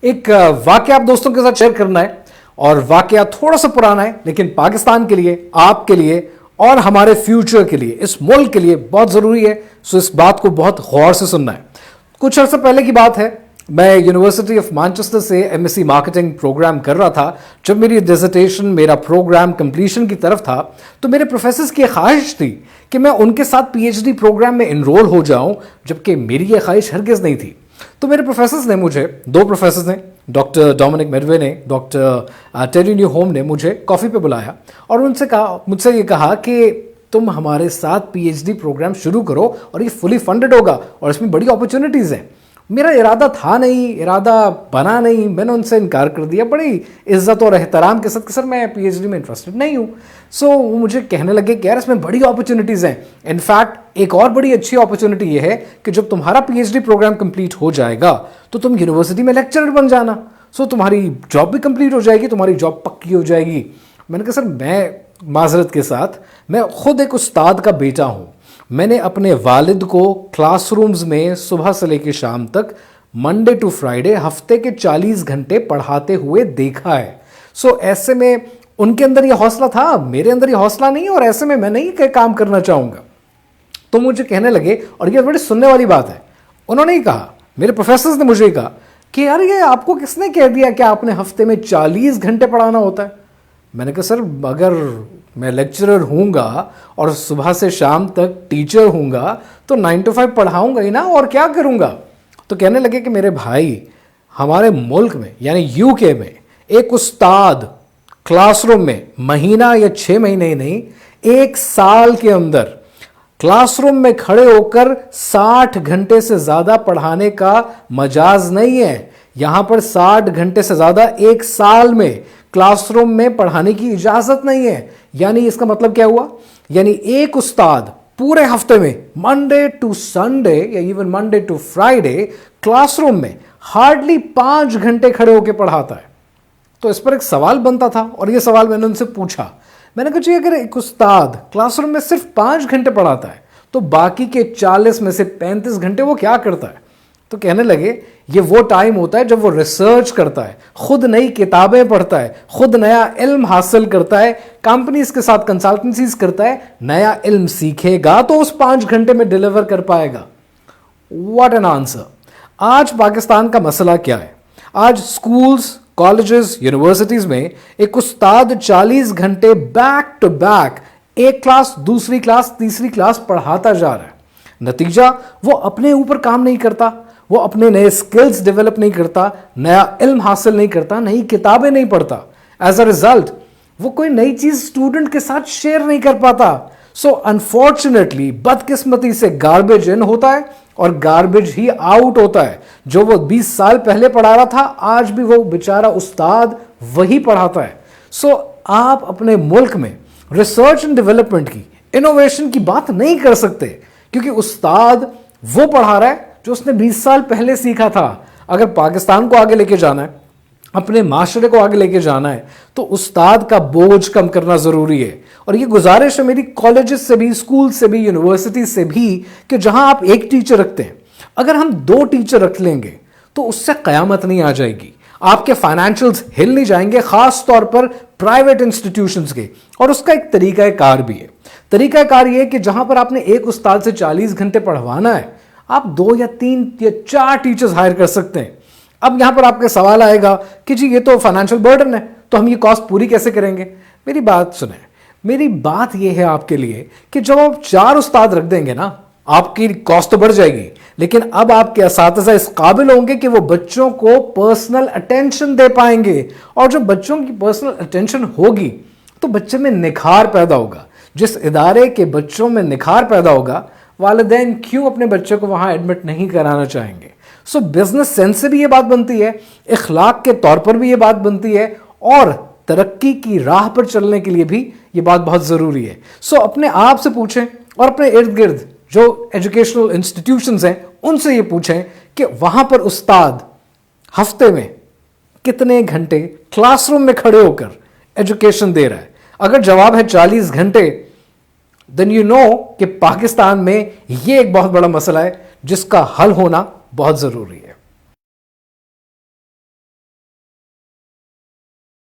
ایک واقعہ آپ دوستوں کے ساتھ شیئر کرنا ہے اور واقعہ تھوڑا سا پرانا ہے لیکن پاکستان کے لیے، آپ کے لیے اور ہمارے فیوچر کے لیے، اس ملک کے لیے بہت ضروری ہے. سو اس بات کو بہت غور سے سننا ہے. کچھ عرصہ پہلے کی بات ہے، میں یونیورسٹی آف مانچسٹر سے M S C marketing programme کر رہا تھا. جب میری ڈیزرٹیشن، میرا پروگرام کمپلیشن کی طرف تھا تو میرے پروفیسرز کی خواہش تھی کہ میں ان کے ساتھ پی ایچ ڈی پروگرام میں انرول ہو جاؤں، جبکہ میری یہ خواہش ہرگز نہیں تھی. تو میرے پروفیسرز نے مجھے، دو پروفیسرز نے، ڈاکٹر ڈومینک میڈوے نے، ڈاکٹر ٹیری نیو ہوم نے مجھے کافی پہ بلایا اور مجھ سے یہ کہا کہ تم ہمارے ساتھ پی ایچ ڈی پروگرام شروع کرو اور یہ فلی فنڈڈ ہوگا اور اس میں بڑی اپرچونیٹیز ہیں. میرا ارادہ تھا نہیں، ارادہ بنا نہیں، میں نے ان سے انکار کر دیا بڑی عزت اور احترام کے ساتھ کہ سر میں پی ایچ ڈی میں انٹرسٹڈ نہیں ہوں. سو وہ مجھے کہنے لگے کہ یار اس میں بڑی اپرچونیٹیز ہیں. انفیکٹ ایک اور بڑی اچھی اپرچونیٹی یہ ہے کہ جب تمہارا P H D program complete ہو جائے گا تو تم یونیورسٹی میں لیکچرر بن جانا. سو تمہاری جاب بھی کمپلیٹ ہو جائے گی، تمہاری جاب پکی ہو جائے گی. میں نے کہا سر میں معذرت کے ساتھ، میں خود ایک استاد کا بیٹا ہوں. میں نے اپنے والد کو کلاس رومز میں صبح سے لے کے شام تک، منڈے ٹو فرائیڈے، ہفتے کے 40 گھنٹے پڑھاتے ہوئے دیکھا ہے. سو ایسے میں ان کے اندر یہ حوصلہ تھا، میرے اندر یہ حوصلہ نہیں، اور ایسے میں نہیں کہ کام کرنا چاہوں گا. تو مجھے کہنے لگے، اور یہ بڑی سننے والی بات ہے، انہوں نے ہی کہا، میرے پروفیسرز نے مجھے ہی کہا کہ یار یہ آپ کو کس نے کہہ دیا کہ آپ نے ہفتے میں 40 گھنٹے پڑھانا ہوتا ہے. میں نے کہا سر اگر میں لیکچرر ہوں گا اور صبح سے شام تک ٹیچر ہوں گا تو 9 to 5 پڑھاؤں گا ہی نا، اور کیا کروں گا. تو کہنے لگے کہ میرے بھائی، ہمارے ملک میں یعنی یو کے میں ایک استاد کلاس روم میں مہینہ یا 6 مہینے ہی نہیں، 1 سال کے اندر کلاس روم میں کھڑے ہو کر 60 گھنٹے سے زیادہ پڑھانے کا مجاز نہیں ہے. یہاں پر 60 گھنٹے سے زیادہ 1 سال میں کلاس روم میں پڑھانے کی اجازت نہیں ہے. یعنی اس کا مطلب کیا ہوا؟ یعنی ایک استاد پورے ہفتے میں منڈے ٹو سنڈے یا even Monday to Friday classroom میں ہارڈلی 5 گھنٹے کھڑے ہو کے پڑھاتا ہے. تو اس پر ایک سوال بنتا تھا اور یہ سوال میں نے ان سے پوچھا. میں نے کہا جی اگر ایک استاد کلاس روم میں صرف 5 گھنٹے پڑھاتا ہے تو باقی کے 40 میں سے 35 گھنٹے وہ کیا کرتا ہے؟ تو کہنے لگے یہ وہ ٹائم ہوتا ہے جب وہ ریسرچ کرتا ہے، خود نئی کتابیں پڑھتا ہے، خود نیا علم حاصل کرتا ہے، کمپنیز کے ساتھ کنسلٹنسیز کرتا ہے. نیا علم سیکھے گا تو اس 5 گھنٹے میں ڈیلیور کر پائے گا. What an answer. آج پاکستان کا مسئلہ کیا ہے؟ آج سکولز، کالجز، یونیورسٹیز میں ایک استاد 40 گھنٹے بیک ٹو بیک ایک کلاس، دوسری کلاس، تیسری کلاس پڑھاتا جا رہا ہے. نتیجہ وہ اپنے اوپر کام نہیں کرتا، وہ اپنے نئے سکلز ڈیولپ نہیں کرتا، نیا علم حاصل نہیں کرتا، نئی کتابیں نہیں پڑھتا. ایز اے ریزلٹ وہ کوئی نئی چیز اسٹوڈنٹ کے ساتھ شیئر نہیں کر پاتا. سو انفارچونیٹلی، بدقسمتی سے گاربیج ان ہوتا ہے اور گاربیج ہی آؤٹ ہوتا ہے. جو وہ 20 سال پہلے پڑھا رہا تھا آج بھی وہ بیچارہ استاد وہی پڑھاتا ہے. سو آپ اپنے ملک میں ریسرچ اینڈ ڈیولپمنٹ کی، انوویشن کی بات نہیں کر سکتے کیونکہ استاد وہ پڑھا رہا ہے جو اس نے 20 سال پہلے سیکھا تھا. اگر پاکستان کو آگے لے کے جانا ہے، اپنے معاشرے کو آگے لے کے جانا ہے تو استاد کا بوجھ کم کرنا ضروری ہے. اور یہ گزارش ہے میری کالجز سے بھی، اسکول سے بھی، یونیورسٹی سے بھی کہ جہاں آپ ایک ٹیچر رکھتے ہیں، اگر ہم 2 ٹیچر رکھ لیں گے تو اس سے قیامت نہیں آ جائے گی. آپ کے فائنینشلز ہل نہیں جائیں گے، خاص طور پر پرائیویٹ انسٹیٹیوشنز کے. اور اس کا ایک طریقہ کار بھی ہے. طریقہ کار یہ ہے کہ جہاں پر آپ نے ایک استاد سے 40 گھنٹے پڑھوانا ہے، آپ 2 یا 3 یا 4 ٹیچرز ہائر کر سکتے ہیں. اب یہاں پر آپ کا سوال آئے گا کہ جی یہ تو فائنینشیل برڈن ہے، تو ہم یہ کاسٹ پوری کیسے کریں گے؟ میری بات سنیں. میری بات یہ ہے آپ کے لیے کہ جب آپ 4 استاد رکھ دیں گے نا، آپ کی کاسٹ تو بڑھ جائے گی، لیکن اب آپ کے اساتذہ اس قابل ہوں گے کہ وہ بچوں کو پرسنل اٹینشن دے پائیں گے. اور جب بچوں کی پرسنل اٹینشن ہوگی تو بچے میں نکھار پیدا ہوگا. جس ادارے کے بچوں میں نکھار پیدا ہوگا، والدین کیوں اپنے بچے کو وہاں ایڈمٹ نہیں کرانا چاہیں گے؟ سو بزنس سینس سے بھی یہ بات بنتی ہے، اخلاق کے طور پر بھی یہ بات بنتی ہے، اور ترقی کی راہ پر چلنے کے لیے بھی یہ بات بہت ضروری ہے. سو اپنے آپ سے پوچھیں اور اپنے ارد گرد جو ایجوکیشنل انسٹیٹیوشنز ہیں ان سے یہ پوچھیں کہ وہاں پر استاد ہفتے میں کتنے گھنٹے کلاس روم میں کھڑے ہو کر ایجوکیشن دے رہا ہے. اگر جواب ہے 40 گھنٹے، then you know کہ پاکستان میں یہ ایک بہت بڑا مسئلہ ہے جس کا حل ہونا بہت ضروری ہے.